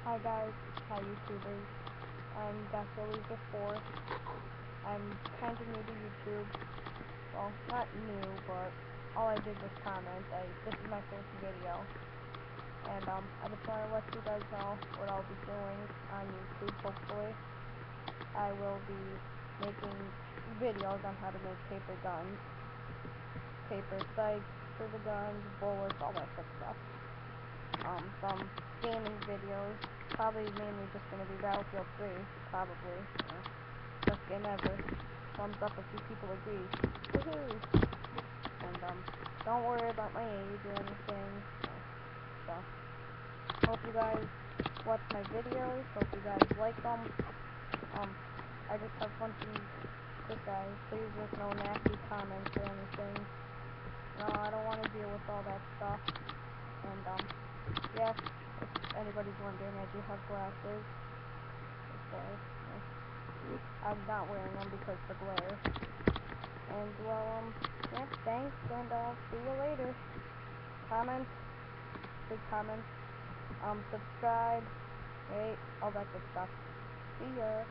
Hi guys, hi YouTubers. I'm Dr. Lisa 4. I'm kind of new to YouTube. Well, not new, but all I did was comment. This is my first video. And I just want to let you guys know what I'll be doing on YouTube, hopefully. I will be making videos on how to make paper guns, paper sights for the guns, bullets, all that good stuff. Some gaming videos, probably mainly just going to be Battlefield 3, probably. Best game ever. Thumbs up if you people agree. Woohoo! And don't worry about my age or anything. So, hope you guys watch my videos. Hope you guys like them. I just have one thing to say. Please, there's no nasty comments or anything. No, I don't want to deal with all that stuff. And yes, if anybody's wondering, I do have glasses. I'm not wearing them because of the glare. And well, yeah, thanks, and see you later. Comment, big comments, subscribe, rate, all that good stuff. See ya.